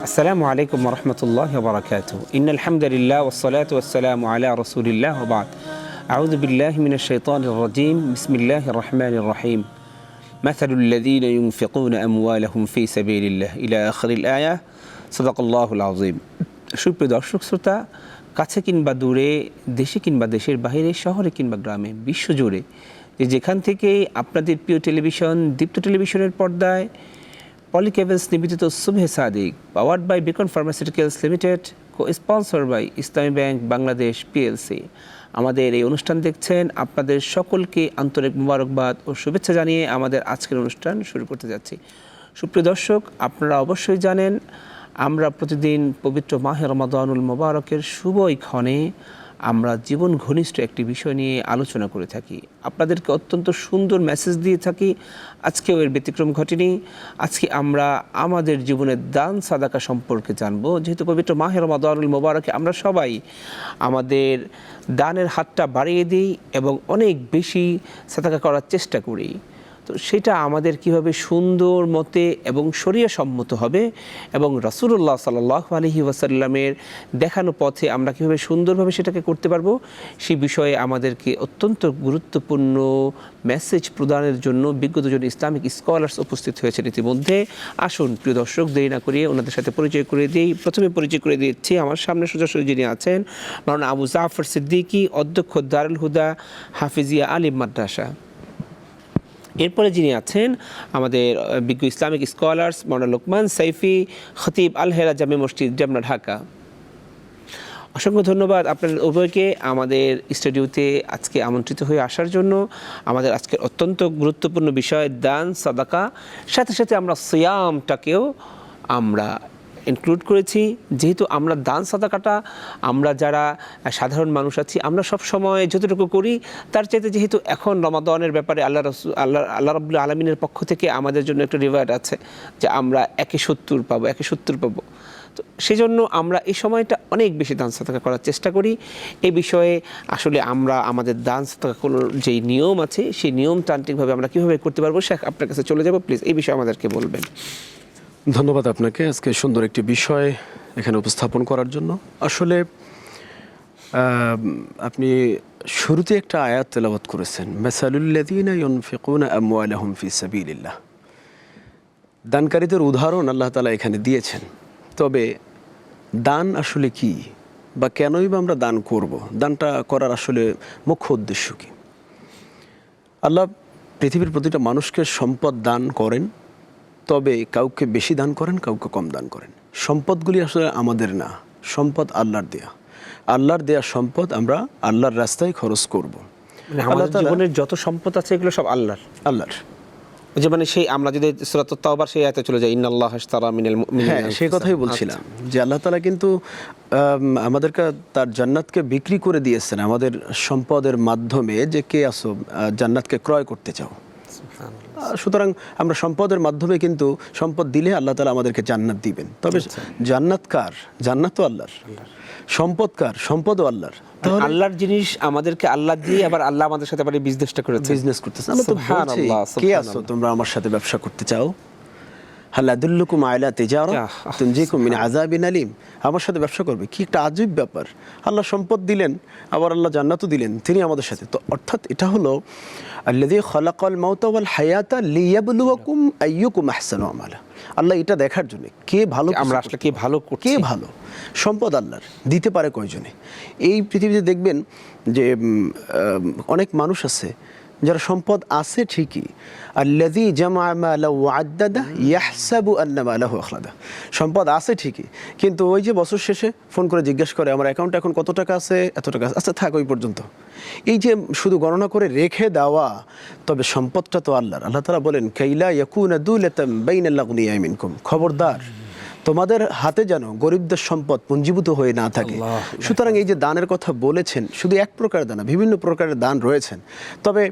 আসসালামু আলাইকুম ওরহমতুল্লাহি ওয়া বারাকাতুহু ইন্নাল হামদুলিল্লাহ ওয়াসসালাতু ওয়াসসালামু আলা রাসূলিল্লাহ ওয়া বা'দ আউযু বিল্লাহি মিনাশ শাইতানির রাজীম বিসমিল্লাহির রহমানির রহিম মাসালুল লাযীনা ইউনফিকুনা আমওয়ালাহুম ফী সাবিলিল্লাহ ইলা আখিরিল আয়াহ সাদাকাল্লাহুল আযীম। সুপ্রিয় দর্শক শ্রোতা, কাছে কিংবা দূরে, দেশে কিংবা দেশের বাইরে, শহরে কিংবা গ্রামে, বিশ্বজুড়ে যেখান থেকে আপনাদের প্রিয় টেলিভিশন দীপ্ত টেলিভিশনের পর্দায় পলিকেবলস নিবেদিত Subhe Sadiq powered by Beacon pharmaceuticals limited, co-sponsor by Islami bank Bangladesh PLC, আমাদের এই অনুষ্ঠান দেখছেন। আপনাদের সকলকে আন্তরিক মুবারকবাদ ও শুভেচ্ছা জানিয়ে আমাদের আজকের অনুষ্ঠান শুরু করতে যাচ্ছি। সুপ্রিয় দর্শক, আপনারা অবশ্যই জানেন আমরা প্রতিদিন পবিত্র মাহে রমাদানুল মুবারকের শুভ ক্ষণে আমরা জীবন ঘনিষ্ঠ একটি বিষয় নিয়ে আলোচনা করে থাকি, আপনাদেরকে অত্যন্ত সুন্দর মেসেজ দিয়ে থাকি। আজকেও এর ব্যতিক্রম ঘটেনি। আজকে আমরা আমাদের জীবনের দান সাদাকা সম্পর্কে জানব। যেহেতু পবিত্র মাহে রমাদানুল মুবারকে আমরা সবাই আমাদের দানের হাতটা বাড়িয়ে দিই এবং অনেক বেশি সাদাকা করার চেষ্টা করি, তো সেটা আমাদের কীভাবে সুন্দর মতে এবং শরিয়া সম্মত হবে এবং রাসূলুল্লাহ সাল্লাল্লাহু আলাইহি ওয়াসাল্লামের দেখানো পথে আমরা কীভাবে সুন্দরভাবে সেটাকে করতে পারবো, সেই বিষয়ে আমাদেরকে অত্যন্ত গুরুত্বপূর্ণ মেসেজ প্রদানের জন্য বিজ্ঞজন ইসলামিক স্কলার্স উপস্থিত হয়েছেন ইতিমধ্যে। আসুন প্রিয় দর্শক, দেরি না করিয়ে ওনাদের সাথে পরিচয় করে দিই। প্রথমে পরিচয় করে দিচ্ছি আমার সামনে সোজাসুজি যিনি আছেন, মাওলানা আবু জাফর সিদ্দিকী, অধ্যক্ষ দারুল হুদা হাফিজিয়া আলিম মাদ্রাসা। এরপরে যিনি আছেন আমাদের বিজ্ঞ ইসলামিক স্কলার্স মাওলানা লোকমান সাইফি, খতিব আল হেরা জামে মসজিদ, ডেমরা, ঢাকা। অসংখ্য ধন্যবাদ আপনাদের উভয়কে আমাদের স্টুডিওতে আজকে আমন্ত্রিত হয়ে আসার জন্য। আমাদের আজকের অত্যন্ত গুরুত্বপূর্ণ বিষয় দান সাদাকা, সাথে সাথে আমরা সিয়ামটাকেও আমরা ইনক্লুড করেছি। যেহেতু আমরা দান সাদাকাটা আমরা যারা সাধারণ মানুষ আছি আমরা সব সময় যতটুকু করি তার চাইতে, যেহেতু এখন রমাদানের ব্যাপারে আল্লাহ রাব্বুল আলামিনের পক্ষ থেকে আমাদের জন্য একটা রিওয়ার্ড আছে যে আমরা 170 পাবো, তো সেজন্য আমরা এই সময়টা অনেক বেশি দান সাদাকা করার চেষ্টা করি। এই বিষয়ে আসলে আমরা আমাদের দান সাদাকার যেই নিয়ম আছে সেই নিয়ম তান্ত্রিকভাবে আমরা কীভাবে করতে পারবো, শেখ আপনার কাছে চলে যাব, প্লিজ এই বিষয়ে আমাদেরকে বলবেন। ধন্যবাদ আপনাকে আজকে সুন্দর একটি বিষয় এখানে উপস্থাপন করার জন্য। আসলে আপনি শুরুতে একটা আয়াত তেলাওয়াত করেছেন, মাসালুল লাযীনা ইউনফিকুনা আমওয়ালাহুম ফী সাবিলিল্লাহ। দানকারীদের উদাহরণ আল্লাহ তাআলা এখানে দিয়েছেন। তবে দান আসলে কি বা কেনই বা আমরা দান করব, দানটা করার আসলে মুখ্য উদ্দেশ্য কি? আল্লাহ পৃথিবীর প্রতিটা মানুষকে সম্পদ দান করেন, তবে কাউকে বেশি দান করেন, কাউকে কম দান করেন। সম্পদগুলি আসলে আমাদের না, সম্পদ আল্লাহর দেয়া। আল্লাহর দেয়া সম্পদ আমরা আল্লাহর রাস্তায় খরচ করব। আমাদের জীবনের যত সম্পদ আছে এগুলো সব আল্লাহর। যে মানে সেই আমরা যদি সূরাত তাওবার সেই আয়াতে চলে যাই, ইন্নাল্লাহা আশতারা মিনাল মুমিনিনা, সেই কথাই বলছিলাম যে আল্লাহ তাআলা কিন্তু আমাদেরকে তার জান্নাতকে বিক্রি করে দিয়েছেন আমাদের সম্পদের মাধ্যমে, যে কে আসো জান্নাতকে ক্রয় করতে চাও। সুতরাং আমরা সম্পদের মাধ্যমে কিন্তু সম্পদ দিলে আল্লাহ তাআলা আমাদেরকে জান্নাত দিবেন। তবে জান্নাত কার? জান্নাত তো আল্লাহর। সম্পদ কার? সম্পদও আল্লাহর। আল্লাহর জিনিস আমাদেরকে আল্লাহ দিয়ে আবার আল্লাহ আমাদের সাথে আবার বিজনেসটা করেছে, বিজনেস করতেছে। আল্লাহ তো বলছে, কে আসো তোমরা আমার সাথে ব্যবসা করতে চাও? হাল আদুল্লুকুম আলা তিজারা তুনজিকুম মিন আযাবিন আলীম। আমার সাথে ব্যবসা করবে, কি একটা আজীব ব্যাপার। আল্লাহ সম্পদ দিলেন, আবার আল্লাহ জান্নাতও দিলেন, তিনি আমাদের সাথে। তো অর্থাৎ এটা হলো আল্লাযী খালাকাল মাউতা ওয়াল হায়াতা লিয়াবলুয়াকুম আইয়ুকুম আহসানু আমালা। আল্লাহ এটা দেখার জন্য কে ভালো, আমরা আসলে কে ভালো করছি, কে ভালো। সম্পদ আল্লাহর, দিতে পারে কয়জনে? এই পৃথিবীতে দেখবেন যে অনেক মানুষ আছে যারা সম্পদ আছে ঠিকই, আল্লাযী জামা মালা ওয়া আদ্দাদা ইয়াহসাবু আন্না মালাহু আখলাদা। সম্পদ আছে ঠিকই, কিন্তু ওই যে বছর শেষে ফোন করে জিজ্ঞেস করে আমার অ্যাকাউন্টে এখন কত টাকা আছে, এত টাকা আছে, আচ্ছা থাক ওই পর্যন্ত। এই যে শুধু গণনা করে রেখে দেওয়া। তবে সম্পদটা তো আল্লাহর। আল্লাহ তাআলা বলেন, কাইলা ইয়াকুনা দুলাতাম বাইনাল আগনিয়া মিনকুম, খবরদার তোমাদের হাতে যেন গরিবদের সম্পদ পুঞ্জীভূত হয়ে না থাকে। সুতরাং এই যে দানের কথা বলেছেন, শুধু এক প্রকার দান, বিভিন্ন প্রকারের দান রয়েছেন। তবে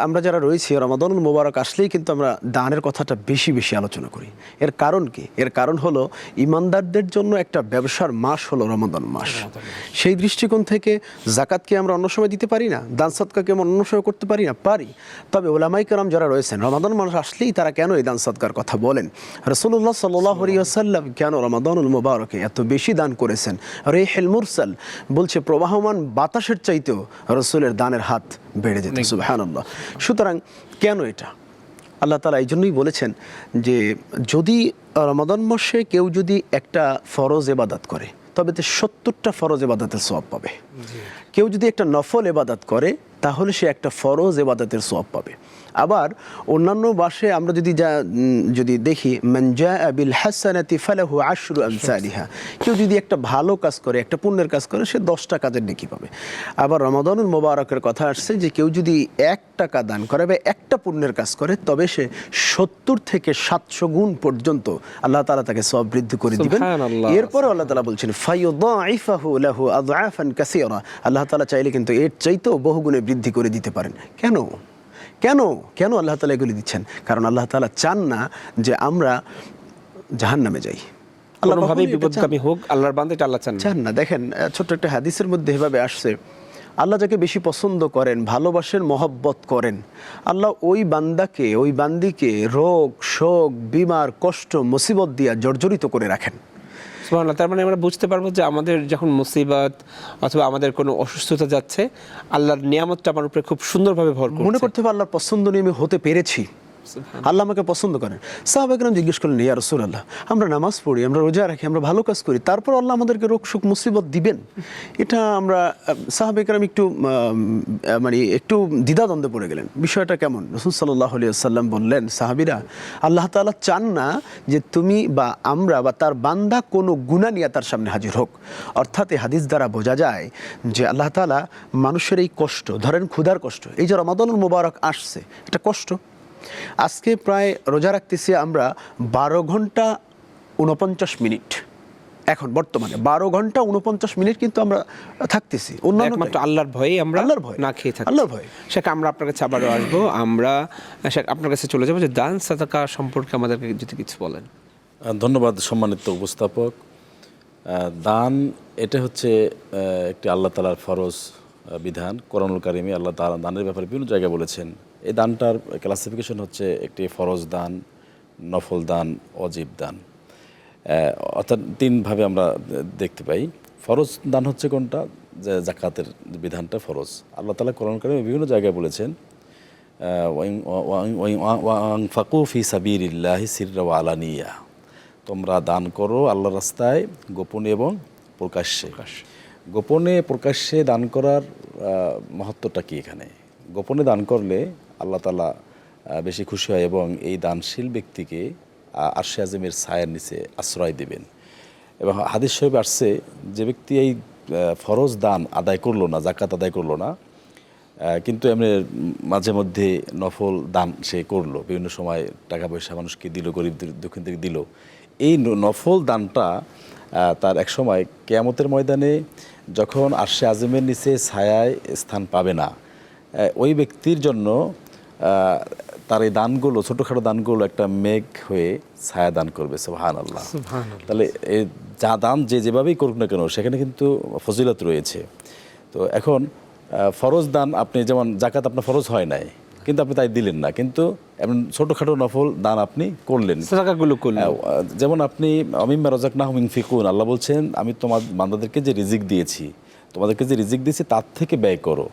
আমরা যারা রয়েছি রমাদানুল মুবারক আসলেই কিন্তু আমরা দানের কথাটা বেশি বেশি আলোচনা করি। এর কারণ কি? এর কারণ হলো ইমানদারদের জন্য একটা ব্যবসার মাস হলো রমাদান মাস। সেই দৃষ্টিকোণ থেকে যাকাতকে আমরা অন্য সময় দিতে পারি না, দান সাদকাকে আমরা অন্য সময় করতে পারি না, পারি। তবে উলামায়ে কেরাম যারা রয়েছেন রমাদান মাস আসলেই তারা কেন এই দান সাদকার কথা বলেন? রাসূলুল্লাহ সাল্লাল্লাহু আলাইহি ওয়াসাল্লাম কেন রমাদানুল মুবারকে এত বেশি দান করেছেন। রিহুল মুরসাল বলছে প্রবাহমান বাতাসের চাইতেও রাসূলের দানের হাত বেড়ে যেত। সুবহানাল্লাহ। সুতরাং কেন এটা? আল্লাহ তাআলা এই জন্যই বলেছেন যে যদি রমাদান মাসে কেউ যদি একটা ফরজ ইবাদত করে তবে তো 70টা ফরজ ইবাদতের সওয়াব পাবে। কেউ যদি একটা নফল ইবাদত করে তাহলে সে একটা ফরজ ইবাদতের সওয়াব পাবে। আবার অন্যান্য মাসে আমরা যদি দেখি মান জাআ বিল হাসানাতি ফালাহু আশরু আমসালিহা, কেউ যদি একটা ভালো কাজ করে, একটা পুণ্যের কাজ করে, সে 10টা কাজের নেকি পাবে। আবার রমাদানুল মুবারকের কথা আসছে যে কেউ যদি 1 টাকা দান করে বা একটা পুণ্যের কাজ করে তবে সে 70 থেকে 700 গুণ পর্যন্ত আল্লাহ তাআলা তাকে সওয়াব বৃদ্ধি করে দিবেন। এরপরে আল্লাহ তাআলা বলছেন ফায়ুদাইফাহু লাহু আযআফান কাসীরা, আল্লাহ তাআলা চাইলে কিন্তু এর চাইতেও বহুগুণে বৃদ্ধি করে দিতে পারেন। কেন কেন কেন আল্লাহ তাআলা এগুলি দিচ্ছেন? কারণ আল্লাহ তাআলা চান না যে আমরা জাহান্নামে যাই। কোনোভাবেই বিপদগামী হোক আল্লাহর বান্দা, এটা আল্লাহ চান না। দেখেন ছোট্ট একটা হাদিসের মধ্যে এভাবে আসছে, আল্লাহ যাকে বেশি পছন্দ করেন, ভালোবাসেন, মহব্বত করেন, আল্লাহ ওই বান্দাকে, ওই বান্দিকে রোগ, শোক, বিমার, কষ্ট, মুসিবত দিয়া জর্জরিত করে রাখেন। সুবহানাল্লাহ। তার মানে আমরা বুঝতে পারবো যে আমাদের যখন মুসিবত অথবা আমাদের কোনো অসুস্থতা যাচ্ছে, আল্লাহর নিয়ামতটা আমার উপরে খুব সুন্দরভাবে ভর করছে। মনে করতে হবে আল্লাহর পছন্দ নিয়ে আমি হতে পেরেছি, আল্লাহ আমাকে পছন্দ করেন। সাহাবায়ে কেরাম জিজ্ঞেস করলেন, ইয়া রাসূলুল্লাহ, আমরা নামাজ পড়ি, আমরা রোজা রাখি, আমরা ভালো কাজ করি, তারপর আল্লাহ আমাদেরকে রোগ শোক মুসিবত দিবেন? এটা আমরা সাহাবায়ে কেরাম একটু দ্বিধাদ্বন্দ্বে পড়ে গেলেন। বিষয়টা কেমন? রাসূল সাল্লাল্লাহু আলাইহি ওয়াসাল্লাম বললেন, সাহাবীরা, আল্লাহ তাআলা চান না যে তুমি বা আমরা বা তার বান্দা কোনো গুনাহ নিয়ে তার সামনে হাজির হোক। অর্থাৎ এই হাদিস দ্বারা বোঝা যায় যে আল্লাহ তাআলা মানুষের এই কষ্ট, ধরেন ক্ষুধার কষ্ট, এই যে রমাদানুল মুবারক আসছে, এটা কষ্ট। আজকে প্রায় রোজা রাখতেছি আমরা 12 ঘন্টা 49 মিনিট, এখন বর্তমানে 12 ঘন্টা 49 মিনিট কিন্তু আমরা থাকতেছি একমাত্র আল্লাহর ভয়ে, আমরা আল্লাহর ভয় না খেয়ে থাকি, আল্লাহর ভয়। শেখ আমরা আপনার কাছে আবারও আসবো, আমরা শেখ আপনার কাছে চলে যাবো যে দান সাদাকা সম্পর্কে আমাদেরকে যদি কিছু বলেন। ধন্যবাদ সম্মানিত উপস্থাপক। দান এটা হচ্ছে একটি আল্লাহ তাআলার ফরজ বিধান। কোরআনুল কারিমে আল্লাহ তাআলা দানের ব্যাপারে বিভিন্ন জায়গায় বলেছেন। এই দানটার ক্লাসিফিকেশন হচ্ছে একটি ফরজ দান, নফল দান, অজিব দান, অর্থাৎ 3 ভাবে আমরা দেখতে পাই। ফরজ দান হচ্ছে কোনটা? যে যাকাতের বিধানটা ফরজ। আল্লাহ তাআলা কোরআন কারিমে বিভিন্ন জায়গায় বলেছেন, ওয়ানফাকু ফি সাবিলিল্লাহি সিররা ওয়া আলানিয়া, তোমরা দান করো আল্লাহর রাস্তায় গোপনে এবং প্রকাশ্যে। গোপনে প্রকাশ্যে দান করার মহত্বটা কি এখানে? গোপনে দান করলে আল্লাহ তাআলা বেশি খুশি হয় এবং এই দানশীল ব্যক্তিকে আরশে আযমের ছায়ার নিচে আশ্রয় দিবেন। এবং হাদিস শরীফে আসছে, যে ব্যক্তি এই ফরজ দান আদায় করলো না, যাকাত আদায় করলো না, কিন্তু এমনি মাঝে মধ্যে নফল দান সে করলো, বিভিন্ন সময় টাকা পয়সা মানুষকে দিল, গরিব দুঃখীদের দিল, এই নফল দানটা তার এক সময় কিয়ামতের ময়দানে যখন আরশে আযমের নিচে ছায়ায় স্থান পাবে না, ওই ব্যক্তির জন্য তার এই দানগুলো, ছোটোখাটো দানগুলো একটা মেঘ হয়ে ছায়া দান করবে। সুবহানাল্লাহ। তাহলে এই যা দান যেভাবেই করুক না কেন, সেখানে কিন্তু ফজিলত রয়েছে। তো এখন ফরজ দান, আপনি যেমন যাকাত আপনার ফরজ হয় নাই, কিন্তু আপনি তাই দিলেন না, কিন্তু এমন ছোটোখাটো নফল দান আপনি করলেন, সাদাকাগুলো করলেন। যেমন আপনি মিম্মা রাযাকনাহুম ইউনফিকুন, আল্লাহ বলছেন আমি তোমার বান্দাদেরকে যে রিজিক দিয়েছি, তোমাদেরকে যে রিজিক দিয়েছি তার থেকে ব্যয় করো।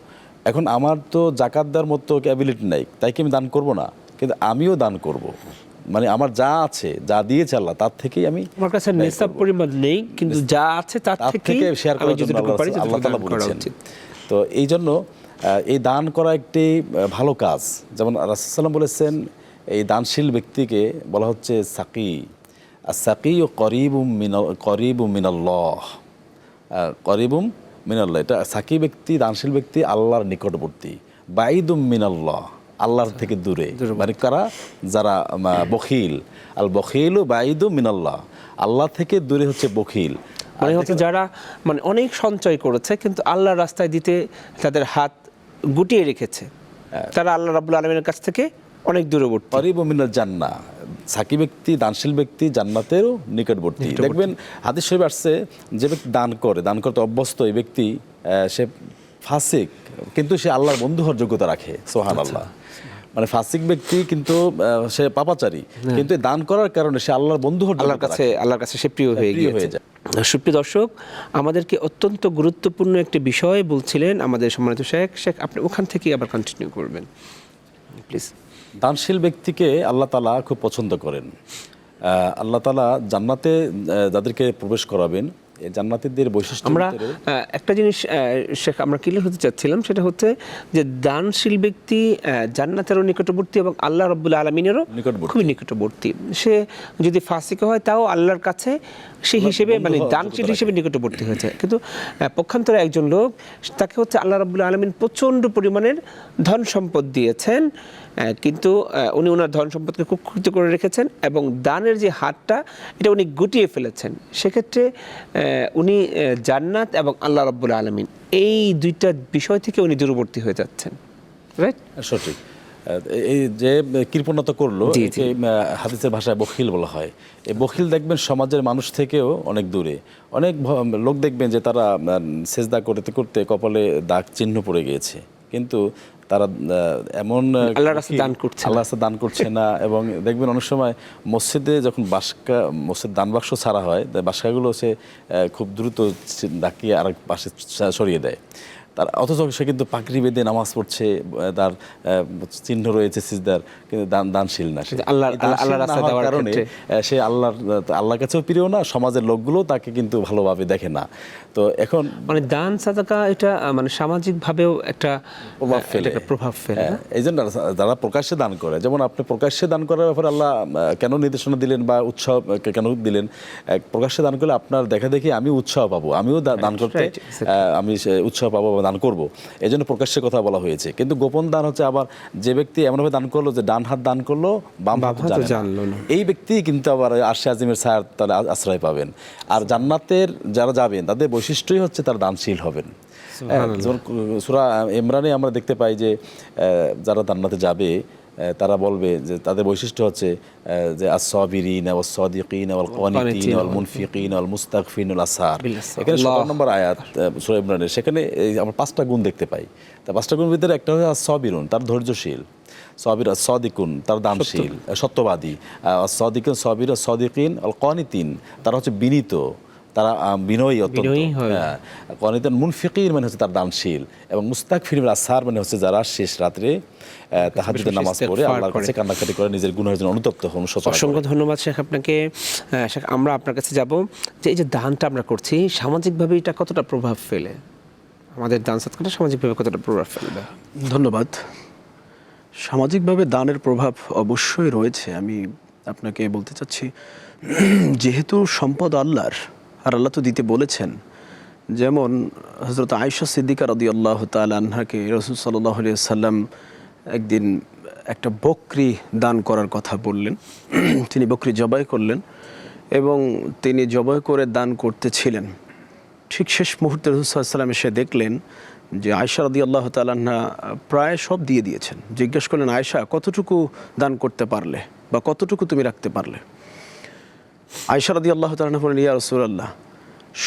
এখন আমার তো জাকাত দেওয়ার মতো ক্যাবিলিটি নাই, তাই কি আমি দান করব না? কিন্তু আমিও দান করব, মানে আমার যা আছে, যা দিয়েছে আল্লাহ, তার থেকেই আমি, আমার কাছে নিসাব পরিমাণ নেই, কিন্তু যা আছে তার থেকে শেয়ার করার জন্য আল্লাহ তাআলা বলেছেন। তো এই জন্য এই দান করা একটি ভালো কাজ। যেমন রাসূলুল্লাহ সাল্লাল্লাহু আলাইহি ওয়াসাল্লাম বলেছেন, এই দানশীল ব্যক্তিকে বলা হচ্ছে সাকি। as-সাকি করিবুম মিনাল্লাহ, করিবুম মিনাল্লাহ, এটা সাকি ব্যক্তি, দানশীল ব্যক্তি আল্লাহর নিকটবর্তী। বাইদুম মিনাল্লাহ, আল্লাহর থেকে দূরে। মানে কারা? যারা বখিল, আল বখিলু বাইদুম মিনাল্লাহ, আল্লাহ থেকে দূরে হচ্ছে বখিল। মানে হচ্ছে যারা মানে অনেক সঞ্চয় করেছে কিন্তু আল্লাহর রাস্তায় দিতে তাদের হাত গুটিয়ে রেখেছে, তারা আল্লাহ রাব্বুল আলামিনের কাছ থেকে অনেক দূরবর্তী। করিবুম মিনাল জান্নাহ, সাকি ব্যক্তি, দানশীল ব্যক্তি জান্নাতেরও নিকটবর্তী। দেখবেন হাদিস শরীফে আসছে, যে ব্যক্তি দান করতে অভ্যস্ত, এই ব্যক্তি সে ফাসিক কিন্তু সে আল্লাহর বন্ধু হওয়ার যোগ্যতা রাখে। সুবহানাল্লাহ। মানে ফাসিক ব্যক্তি কিন্তু সে পাপাচারী, কিন্তু এই দান করার কারণে সে আল্লাহর বন্ধু হওয়ার জন্য আল্লাহর কাছে সে প্রিয় হয়ে যায়। সুপ্রিয় দর্শক, আমাদেরকে অত্যন্ত গুরুত্বপূর্ণ একটি বিষয় বলছিলেন আমাদের সম্মানিত শেখ, আপনি ওখান থেকেই আবার কন্টিনিউ করবেন প্লিজ। দানশীল ব্যক্তিকে আল্লাহ তাআলা খুব পছন্দ করেন। আল্লাহ তাআলা জান্নাতে যাদেরকে প্রবেশ করাবেন, এই জান্নাতীদের বৈশিষ্ট্য আমরা একটা জিনিস শেখ আমরা ক্লিয়ার হতে চাচ্ছিলাম, সেটা হচ্ছে যে দানশীল ব্যক্তি জান্নাতেরও নিকটবর্তী এবং আল্লাহ রাব্বুল আলামিনেরও খুবই নিকটবর্তী। সে যদি ফাসিক হয় তাও আল্লাহর কাছে সেই হিসেবে মানে দানশীল হিসেবে নিকটবর্তী হয়েছে। কিন্তু পক্ষান্তরে একজন লোক, তাকে হচ্ছে আল্লাহ রাব্বুল আলামিন প্রচণ্ড পরিমাণের ধন সম্পদ দিয়েছেন, কিন্তু উনি ওনার ধন সম্পদকে কুক্ষিগত করে রেখেছেন এবং দানের যে হাতটা এটা উনি গুটিয়ে ফেলেছেন। সেক্ষেত্রে উনি জান্নাত এবং আল্লাহ রাব্বুল আলামিন এই দুইটা বিষয় থেকে উনি দূরবর্তী হয়ে যাচ্ছেন। রাইট? সঠিক। এই যে কৃপণতা করলো, একে হাদিসের ভাষায় বখিল বলা হয়। এই বখিল দেখবেন সমাজের মানুষ থেকেও অনেক দূরে। অনেক লোক দেখবেন যে তারা সেজদা করতে করতে কপালে দাগ চিহ্ন পড়ে গিয়েছে, কিন্তু তারা এমন আল্লাহর রাস্তায় দান করছে না। এবং দেখবেন অনেক সময় মসজিদে যখন মসজিদ দান বাক্স ছাড়া হয়, বাসকাগুলো সে খুব দ্রুত ডাকিয়ে আরেক পাশে সরিয়ে দেয়। তার অথচ সে কিন্তু পাগড়ি বেঁধে নামাজ পড়ছে, তার চিহ্ন রয়েছে সিজদার, কিন্তু দানশীল না। কারণে সে আল্লাহর কাছেও প্রিয় না, সমাজের লোকগুলো তাকে কিন্তু ভালোভাবে দেখে না। তো এখন মানে দান সাদাকা এটা মানে সামাজিকভাবেও একটা প্রভাব ফেলে। এই জন্য যারা প্রকাশ্যে দান করে, যেমন আপনি প্রকাশ্যে দান করার ব্যাপারে আল্লাহ কেন নির্দেশনা দিলেন বা উৎসাহ কেন দিলেন? প্রকাশ্যে দান করলে আপনার দেখা দেখি আমি উৎসাহ পাবো, আমিও দান করতে আমি উৎসাহ পাবো, দান করব, এই জন্য প্রকাশ্যে কথা বলা হয়েছে। কিন্তু গোপন দান হচ্ছে আবার যে ব্যক্তি এমনভাবে দান করলো যে ডান হাত দান করলো, বাম হাত জানলো না, এই ব্যক্তি কিন্তু আবার আরশে আজিমের ছায়ার তলে আশ্রয় পাবেন। আর জান্নাতের যারা যাবেন তাদের বৈশিষ্ট্যই হচ্ছে তারা দানশীল হবেন। যেমন সূরা ইমরানে আমরা দেখতে পাই যে যারা জান্নাতে যাবে তারা বলবে যে তাদের বৈশিষ্ট্য হচ্ছে যে আস-সাবিরিনা ওয়াস-সাদিকিনা ওয়াল-কানিতিনা ওয়াল-মুনফিকিনা ওয়াল-মুস্তাগফিরিনা ওয়াল-আসার। এখানে 17 নম্বর আয়াত সূরা ইমরানের, সেখানে আমরা 5টা গুণ দেখতে পাই। তা 5টা গুণের ভিতরে একটা হচ্ছে আস-সাবিরুন, তার ধৈর্যশীল, সাবির আস-সাদিকুন, তার দানশীল সত্যবাদী, আস-সাদিকুন সাবির আস-সাদিকিন আল-কানিতিন, তারা হচ্ছে বিনীত, তারা বিনয়ী অত্যন্ত। কানিতান মুনফিকিন মানে হচ্ছে তার দানশীল, এবং মুস্তাগফিরিন আসার মানে হচ্ছে যারা শেষ রাত্রে তাহাজ্জুদের নামাজ পড়ে আল্লাহর কাছে কান্নাকাটি করে নিজের গুনাহের জন্য অনুতপ্ত হন। অসংখ্য ধন্যবাদ শেখ আপনাকে। শেখ, আমরা আপনার কাছে যাব যে এই যে দানটা আমরা করছি সামাজিকভাবে এটা কতটা প্রভাব ফেলে, আমাদের দান সৎকারটা সামাজিকভাবে কতটা প্রভাব ফেলবে? ধন্যবাদ। সামাজিকভাবে দানের প্রভাব অবশ্যই রয়েছে। আমি আপনাকে বলতে চাচ্ছি, যেহেতু সম্পদ আল্লাহর, আর আল্লাহ তো দিতে বলেছেন। যেমন হযরত আয়েশা সিদ্দিকা রাদিয়াল্লাহু তাআলা আনহাকে রাসূল সাল্লাল্লাহু আলাইহি ওয়াসাল্লাম একদিন একটা বকরি দান করার কথা বললেন। তিনি বকরি জবাই করলেন এবং তিনি জবাই করে দান করতেছিলেন। ঠিক শেষ মুহূর্তে রাসূল সাল্লাল্লাহু আলাইহি ওয়াসাল্লাম এসে দেখলেন যে আয়েশা রাদিয়াল্লাহু তাআলা আনহা প্রায় সব দিয়ে দিয়েছেন। জিজ্ঞেস করলেন, আয়েশা কতটুকু দান করতে পারলে বা কতটুকু তুমি রাখতে পারলে? আয়েশা রাদিয়াল্লাহু তাআলা আনহা বললেন, ইয়া রাসূলুল্লাহ,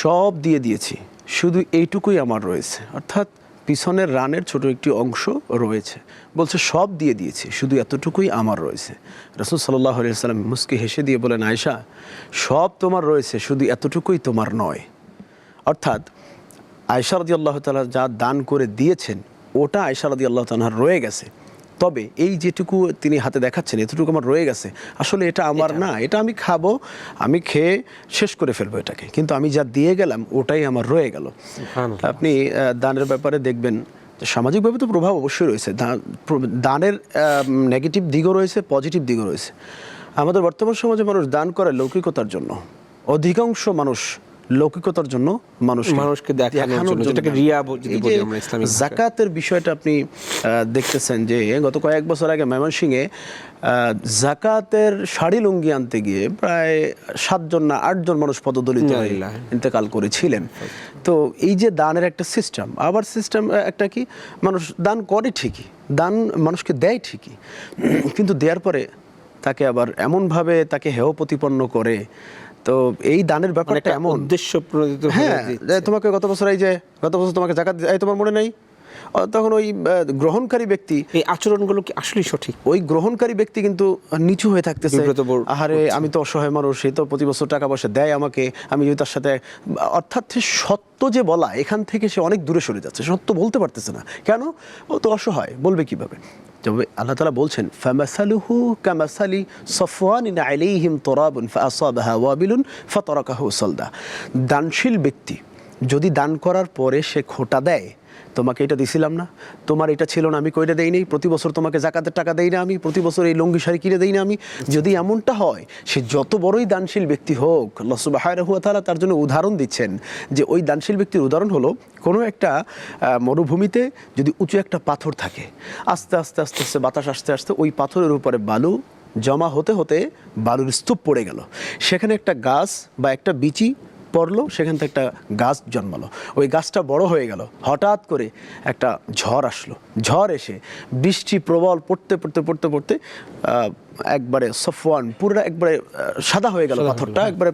সব দিয়ে দিয়েছি, শুধু এইটুকুই আমার রয়েছে। অর্থাৎ পিছনের রানের ছোট একটি অংশ রয়েছে। বলছে সব দিয়ে দিয়েছি, শুধু এতটুকুই আমার রয়েছে। রাসূল সাল্লাল্লাহু আলাইহি ওয়াসাল্লাম মুস্কি হেসে দিয়ে বলেন, আয়েশা, সব তোমার রয়েছে, শুধু এতটুকুই তোমার নয়। অর্থাৎ আয়েশা রাদিয়াল্লাহু তাআলা যা দান করে দিয়েছেন ওটা আয়েশা রাদিয়াল্লাহু তাআলা রয়ে গেছে। তবে এই যেটুকু তিনি হাতে দেখাচ্ছেন এতটুকু আমার রয়ে গেছে, আসলে এটা আমার না, এটা আমি খাবো, আমি খেয়ে শেষ করে ফেলবো এটাকে, কিন্তু আমি যা দিয়ে গেলাম ওটাই আমার রয়ে গেল। আপনি দানের ব্যাপারে দেখবেন সামাজিকভাবে তো প্রভাব অবশ্যই রয়েছে। দানের নেগেটিভ দিকও রয়েছে, পজিটিভ দিকও রয়েছে। আমাদের বর্তমান সমাজে মানুষ দান করে লৌকিকতার জন্য, অধিকাংশ মানুষ লৌকিকতার জন্য মানুষকে দেখানোর জন্য, যেটাকে রিয়া যদি বলি আমরা ইসলামিক। যাকাতের বিষয়টা আপনি দেখতেছেন যে গত কয়েক বছর আগে ময়মনসিংহে যাকাতের শাড়ি লুঙ্গি আনতে গিয়ে প্রায় 7 জন না 8 জন মানুষ পদদলিত হয়ে ইন্তেকাল করেছিলেন। তো এই যে দানের একটা সিস্টেম, আবার সিস্টেম একটা কি, মানুষ দান করে ঠিকই, দান মানুষকে দেয় ঠিকই, কিন্তু দেওয়ার পরে তাকে আবার এমনভাবে তাকে হেয় প্রতিপন্ন করে। তো এই দানের ব্যাপারটা এমন উদ্দেশ্য প্রণোদিত। হ্যাঁ, তোমাকে গত বছর তোমাকে যাকাত, তোমার মনে নেই, তখন ওই গ্রহণকারী ব্যক্তি, এই আচরণগুলো কি আসলেই সঠিক? ওই গ্রহণকারী ব্যক্তি কিন্তু নিচু হয়ে থাকতেছে, আহারে আমি তো অসহায় মানুষ, সে তো প্রতি বছর টাকা পয়সা দেয় আমাকে, আমি যদি তার সাথে, অর্থাৎ সত্য যে বলা, এখান থেকে সে অনেক দূরে সরে যাচ্ছে, সত্য বলতে পারতেছে না। কেন? ও তো অসহায়, বলবে কিভাবে? তবে আল্লাহ তাআলা বলছেন ফামাসালুহু কামাসালি সাফওয়ানিন আলাইহিম তুরাবুন ফাআসাবাহা ওয়াবিলুন ফাতারাকাহু সালদা। দানশীল ব্যক্তি যদি দান করার পরে সে খোঁটা দেয়, তোমাকে এটা দিছিলাম না, তোমার এটা ছিল না, আমি কইটা দেই নাই, প্রতি বছর তোমাকে যাকাতের টাকা দেই না, আমি প্রতি বছর এই লুঙ্গি শাড়ি কিনে দেই না আমি, যদি এমনটা হয়, সে যত বড়ই দানশীল ব্যক্তি হোক, আল্লাহ সুবহানাহু ওয়া তাআলা তার জন্য উদাহরণ দিচ্ছেন যে ওই দানশীল ব্যক্তির উদাহরণ হলো কোনো একটা মরুভূমিতে যদি উঁচু একটা পাথর থাকে, আস্তে আস্তে আস্তে আস্তে বাতাস আসতে আসতে ওই পাথরের উপরে বালু জমা হতে হতে বালুর স্তূপ পড়ে গেল, সেখানে একটা গাছ বা একটা বিচি পড়লো, সেখান থেকে একটা গাছ জন্মালো, ওই গাছটা বড় হয়ে গেল, হঠাৎ করে একটা ঝড় আসলো, ঝড় এসে বৃষ্টি প্রবল পড়তে পড়তে পড়তে পড়তে একবারে সফওয়ান পুরো একবারে সাদা হয়ে গেল, পাথরটা একবারে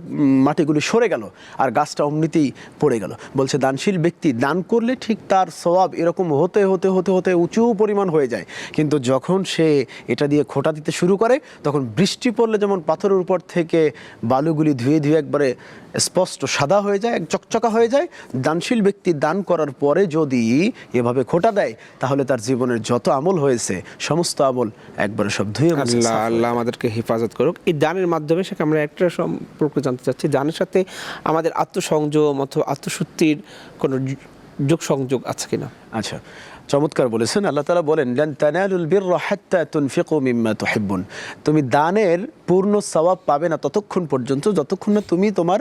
মাটিগুলি সরে গেল, আর গাছটা অমনিতেই পড়ে গেল। বলছে দানশীল ব্যক্তি দান করলে ঠিক তার সওয়াব এরকম হতে হতে হতে হতে উঁচু পরিমাণ হয়ে যায়, কিন্তু যখন সে এটা দিয়ে খোঁটা দিতে শুরু করে, তখন বৃষ্টি পড়লে যেমন পাথরের উপর থেকে বালুগুলি ধুয়ে ধুয়ে একবারে স্পষ্ট সাদা হয়ে যায়, চকচকা হয়ে যায়, দানশীল ব্যক্তি দান করার পরে যদি এভাবে খোঁটা দেয়, তাহলে তার জীবনের যত আমল হয়েছে সমস্ত আমল একবারে সব ধুয়ে মুছে আল্লাহ আল্লাহ আমাদেরকে হেফাজত করুক। এই দানের মাধ্যমে সেখানে আমরা একটা সম্পর্ক জানতে চাচ্ছি, দানের সাথে আমাদের আত্মসংযম অথবা আত্মশুদ্ধির কোনো যোগ সংযোগ আছে কিনা? আচ্ছা, চমৎকার বলেছেন। আল্লাহ তাআলা বলেন লান তানালুল বিররা হাত্তা তুনফিকু মিম্মা তুহিব্বুন, তুমি দানের পূর্ণ সওয়াব পাবে না ততক্ষণ পর্যন্ত যতক্ষণ না তুমি তোমার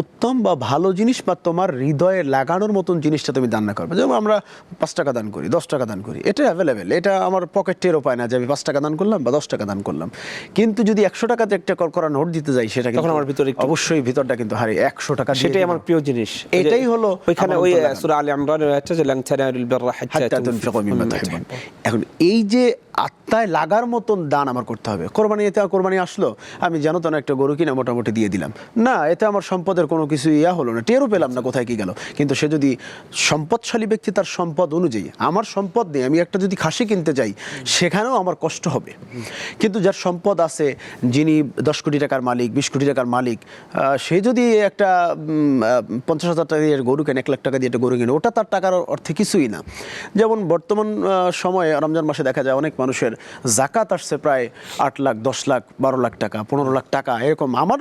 উত্তম বা ভালো জিনিস বা তোমার হৃদয়ে লাগানোর মতন জিনিসটা তুমি দান না করবে। যেমন আমরা 5 টাকা দান করি, 10 টাকা দান করি, এটা অ্যাভেলেবেল, এটা আমার পকেট টেরও পায় না যে আমি 5 টাকা দান করলাম বা 10 টাকা দান করলাম। কিন্তু যদি 100 টাকাতে একটা করা নোট দিতে যাই, সেটা তখন আমার ভিতরে অবশ্যই ভিতরটা কিন্তু হারিয়ে 100 টাকা, সেটাই আমার প্রিয় জিনিস। এটাই হলো ওইখানে ওই সূরা আলে ইমরানের আয়াতটা যে লান তানালুল বিররা হাত্তা তুনফিকু মিম্মা তুহিব্বুন। এখন এই যে আত্মায় লাগার মতন দান আমার করতে হবে। কোরবানি, এতে কোরবানি আসলো, আমি জানো তো না একটা গরু কিনে মোটামুটি দিয়ে দিলাম, না এতে আমার সম্পদের কোনো কিছু হলো না, টেরও পেলাম না কোথায় কি গেল। কিন্তু সে যদি সম্পদশালী ব্যক্তি, তার সম্পদ অনুযায়ী, আমার সম্পদ নেই, আমি একটা যদি খাসি কিনতে যাই সেখানেও আমার কষ্ট হবে। কিন্তু যার সম্পদ আছে, যিনি 10 কোটি টাকার মালিক, 20 কোটি টাকার মালিক, সে যদি একটা 50,000 টাকা দিয়ে গরু কেনে, 1 লাখ টাকা দিয়ে একটা গরু কেনে, ওটা তার টাকার অর্থে কিছুই না। যেমন বর্তমান সময়ে রমজান মাসে দেখা যায় অনেক মানুষের জাকাত আসছে প্রায় 8 লাখ, 10 লাখ, 12 লাখ টাকা, 15 লাখ টাকা, এরকম আমার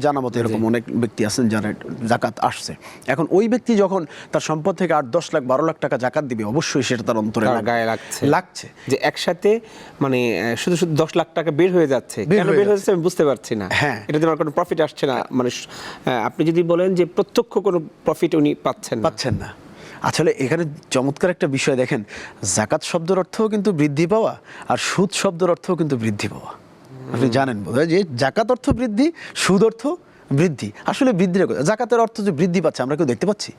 জানা মতো এরকম অনেক ব্যক্তি আছেন যারা জাকাত আসছে। এখন ওই ব্যক্তি যখন তার সম্পদ থেকে 8, 10 লাখ, 12 লাখ টাকা জাকাত দিবে, অবশ্যই সেটা তার অন্তরে গায়ে লাগছে যে একসাথে মানে শুধু শুধু 10 লাখ টাকা বের হয়ে যাচ্ছে, কেন বের হয়ে যাচ্ছে আমি বুঝতে পারছি না। হ্যাঁ, এটাতে আমার কোনো প্রফিট আসছে না। মানে আপনি যদি বলেন যে প্রত্যক্ষ কোনো প্রফিট উনি পাচ্ছেন না। আসলে এখানে চমৎকার একটা বিষয় দেখেন, জাকাত শব্দের অর্থও কিন্তু বৃদ্ধি পাওয়া, আর সুদ শব্দের অর্থও কিন্তু বৃদ্ধি পাওয়া। আপনি জানেন বোধহয় যে জাকাত অর্থ বৃদ্ধি, সুদ অর্থ বৃদ্ধি। আসলে বৃদ্ধির কথা, জাকাতের অর্থ যে বৃদ্ধি পাচ্ছে আমরা কেউ দেখতে পাচ্ছি?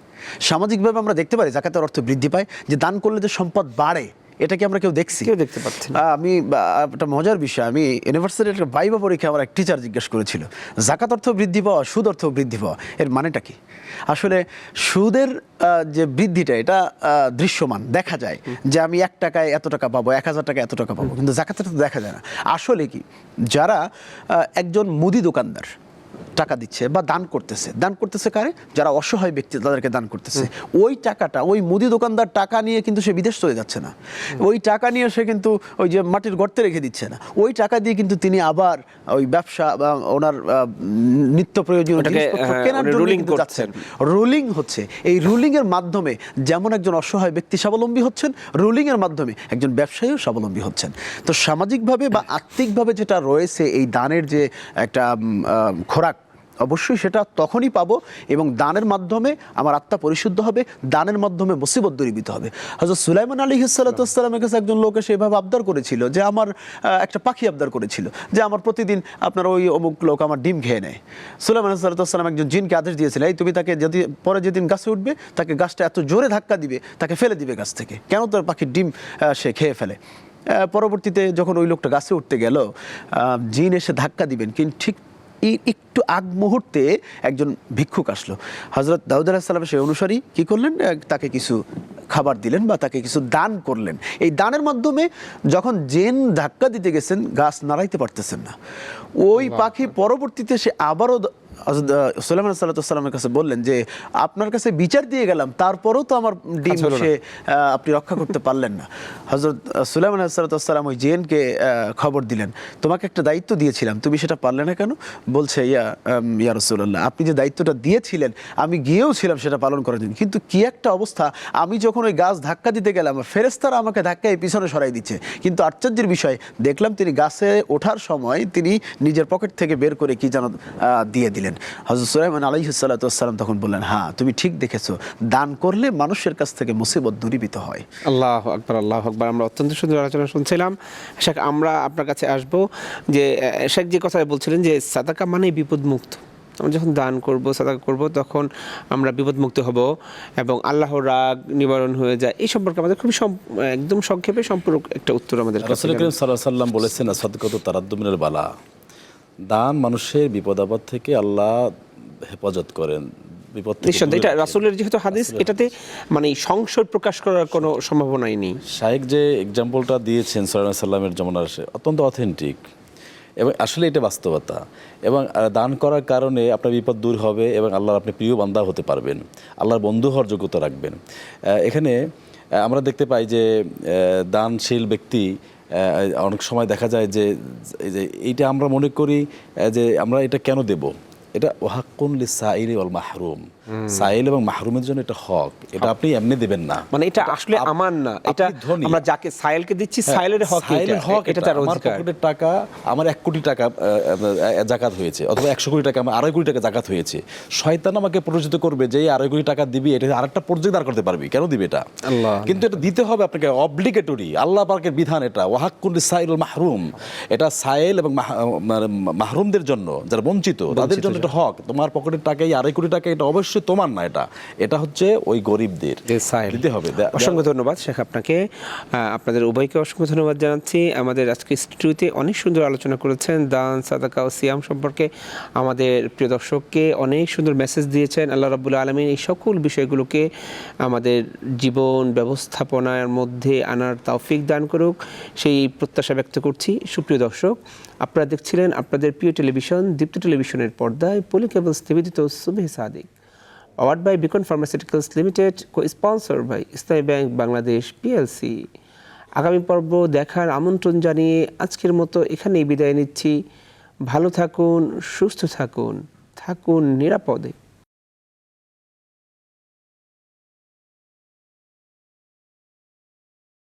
সামাজিকভাবে আমরা দেখতে পারি জাকাতের অর্থ বৃদ্ধি পায়, যে দান করলে যে সম্পদ বাড়ে, এটা কি আমরা কেউ দেখছি? কেউ দেখতে পাচ্ছি না। আমি একটা মজার বিষয়, আমি ইউনিভার্সিটির একটা ভাইবা পরীক্ষা আমার এক টিচার জিজ্ঞেস করেছিল, জাকাত অর্থ বৃদ্ধি পাওয়া, সুদ অর্থ বৃদ্ধি পাওয়া, এর মানেটা কি? আসলে সুদের যে বৃদ্ধিটা, এটা দৃশ্যমান, দেখা যায় যে আমি 1 টাকায় এত টাকা পাবো, 1000 টাকায় এত টাকা পাবো, কিন্তু জাকাতের তো দেখা যায় না। আসলে কি, যারা একজন মুদি দোকানদার টাকা দিচ্ছে বা দান করতেছে কারে? যারা অসহায় ব্যক্তি, তাদেরকে দান করতেছে। ওই টাকাটা, ওই মুদি দোকানদার টাকা নিয়ে কিন্তু সে বিদেশ চলে যাচ্ছে না, ওই টাকা নিয়ে সে কিন্তু ওই যে মাটির গর্তে রেখে দিচ্ছে না, ওই টাকা দিয়ে কিন্তু তিনি আবার ওই ব্যবসা বা ওনার নিত্য প্রয়োজনীয় জিনিসপত্র কেনার জন্য কিন্তু যাচ্ছেন। রুলিং হচ্ছে, এই রুলিং এর মাধ্যমে যেমন একজন অসহায় ব্যক্তি স্বাবলম্বী হচ্ছেন, রুলিং এর মাধ্যমে একজন ব্যবসায়ীও স্বাবলম্বী হচ্ছেন। তো সামাজিকভাবে বা আত্মিকভাবে যেটা রয়েছে এই দানের যে একটা খোরাক, অবশ্যই সেটা তখনই পাবো, এবং দানের মাধ্যমে আমার আত্মা পরিশুদ্ধ হবে, দানের মাধ্যমে মুসিবত দূরীভূত হবে। হযরত সুলাইমান আলাইহিস সালাতু ওয়াস সালামের কাছে একজন লোক এসে এভাবে আবদার করেছিল যে আমার একটা পাখি আবদার করেছিল যে আমার প্রতিদিন আপনার ওই অমুক লোক আমার ডিম খেয়ে নেয়। সুলাইমান আলাইহিস সালাতু ওয়াস সালাম একজন জিনকে আদেশ দিয়েছিল, এই তুমি তাকে যদি পরে যেদিন গাছে উঠবে, তাকে গাছটা এত জোরে ধাক্কা দিবে, তাকে ফেলে দিবে গাছ থেকে, কেন তার পাখির ডিম সে খেয়ে ফেলে। পরবর্তীতে যখন ওই লোকটা গাছে উঠতে গেল, জিন এসে ধাক্কা দিবেন, কিন্তু ঠিক একটু আগ মুহূর্তে একজন ভিক্ষুক আসলো। হযরত দাউদ আলাইহিস সালামের সেই অনুসারী কি করলেন, তাকে কিছু খাবার দিলেন বা তাকে কিছু দান করলেন। এই দানের মাধ্যমে যখন জিন ধাক্কা দিতে গেছেন, গাছ নাড়াইতে পারতেছেন না, ওই পাখি পরবর্তীতে সে আবারও সুলাইমান সাল্লামের কাছে বললেন যে আপনার কাছে বিচার দিয়ে গেলাম, তারপরেও তো আমার ডিম সে আপনি রক্ষা করতে পারলেন না। হযরত সুলাইমান সাল্লাম ওই জিনকে খবর দিলেন, তোমাকে একটা দায়িত্ব দিয়েছিলাম, তুমি সেটা পারলে না কেন? বলছে ইয়া রাসূলুল্লাহ, আপনি যে দায়িত্বটা দিয়েছিলেন আমি গিয়েও ছিলাম সেটা পালন করার জন্য, কিন্তু কি একটা অবস্থা, আমি যখন ওই গাছ ধাক্কা দিতে গেলাম ফেরেশতারা আমাকে ধাক্কায় পিছনে সরাই দিচ্ছে, কিন্তু আশ্চর্যের বিষয় দেখলাম তিনি গাছে ওঠার সময় তিনি নিজের পকেট থেকে বের করে কি যেন দিয়ে দিলেন। হযরত সুলাইমান আলাইহিস সালাতু ওয়াস সালাম তখন বললেন, হ্যাঁ তুমি ঠিক দেখেছো, দান করলে মানুষের কাছ থেকে মুসিবত দূরীভূত হয়। আল্লাহু আকবার, আল্লাহু আকবার। আমরা অত্যন্ত সুন্দর আলোচনা শুনছিলাম। শেখ, আমরা আপনার কাছে আসব যে শেখ যে কথা বলছিলেন যে সাদাকা মানে বিপদমুক্ত। আমরা যখন দান করব, সাদাকা করব, তখন আমরা বিপদমুক্ত হব এবং আল্লাহর রাগ নিবারণ হয়ে যায়। এই সম্পর্কে আমাদের খুবই একদম সংক্ষেপে সম্পূর্ণ একটা উত্তর আমাদের কাছে। রাসূল করিম সাল্লাল্লাহু আলাইহি ওয়াসাল্লাম বলেছেন, সাদকাতু তারাদ্দু মিনাল বালা, দান মানুষের বিপদ আপদ থেকে আল্লাহ হেফাজত করেন। নিঃসন্দেহে এটা রাসূলের যেহেতু হাদিস, এটাতে মানে সংশয় প্রকাশ করার কোনো সম্ভাবনাই নেই। শায়েখ যে এক্সাম্পলটা দিয়েছেন সাল্লাল্লাহু আলাইহি সাল্লামের জমানার, অত্যন্ত অথেন্টিক এবং আসলে এটা বাস্তবতা। এবং দান করার কারণে আপনার বিপদ দূর হবে এবং আল্লাহর আপনি প্রিয় বান্দা হতে পারবেন, আল্লাহর বন্ধু হওয়ার যোগ্যতা রাখবেন। এখানে আমরা দেখতে পাই যে দানশীল ব্যক্তি অনেক সময় দেখা যায় যে এইটা আমরা মনে করি যে আমরা এটা কেন দেব, এটা ওয়াহাক্কুন লিসাইলি ওয়াল মাহরুম, সাইল এবং মাহরুমের জন্য এটা হক, এটা আপনি এমনি দেবেন না, মানে এটা আসলে আমার না, এটা আমরা যাকে সাইলকে দিচ্ছি সাইলের হক, এটা তার আমার অধিকার। পকেটের টাকা, আমার 1 কোটি টাকা যাকাত হয়েছে, অথবা 100 কোটি টাকা, আমার 2.5 কোটি টাকা যাকাত হয়েছে, শয়তান আমাকে প্ররোচিত করবে যে এই 2.5 কোটি টাকা দিবি, এটা আরেকটা প্রজেক্ট দাঁড় করতে পারবি, কেন দিবি এটা? কিন্তু এটা দিতে হবে আপনাকে, অব্লিগেটরি, আল্লাহ পাকের বিধান এটা, ওয়াহাক্কুন লিসাইল ওয়াল মাহরুম, এটা সাইল এবং মাহরুমদের জন্য, যারা বঞ্চিত তাদের জন্য এটা হক। তোমার পকেটের টাকা, এই 2.5 কোটি টাকা, এটা অবশ্যই তোমার না, এটা হচ্ছে ওই গরিবদের দিতে হবে। অসংখ্য ধন্যবাদ শেখ আপনাকে, আপনাদের উভয়কে অসংখ্য ধন্যবাদ জানাচ্ছি। আমাদের আজকে স্টুডিওতে অনেক সুন্দর আলোচনা করেছেন দান, সাদাকা ও সিয়াম সম্পর্কে। আমাদের প্রিয় দর্শককে অনেক সুন্দর মেসেজ দিয়েছেন। আল্লাহ রাব্বুল আলামিন এই সকল বিষয়গুলোকে আমাদের জীবন ব্যবস্থাপনার মধ্যে আনার তৌফিক দান করুক, সেই প্রত্যাশা ব্যক্ত করছি। সুপ্রিয় দর্শক, আপনারা দেখছিলেন আপনাদের প্রিয় টেলিভিশন দীপ্ত টেলিভিশনের পর্দায় পলি কেবলস নিবেদিত Subhe Sadiq, powered by Beacon Pharmaceuticals Limited, co-sponsored by Islami bank Bangladesh PLC। আগামী পর্ব দেখার আমন্ত্রণ জানিয়ে আজকের মতো এখানেই বিদায় নিচ্ছি। ভালো থাকুন, সুস্থ থাকুন, থাকুন নিরাপদে।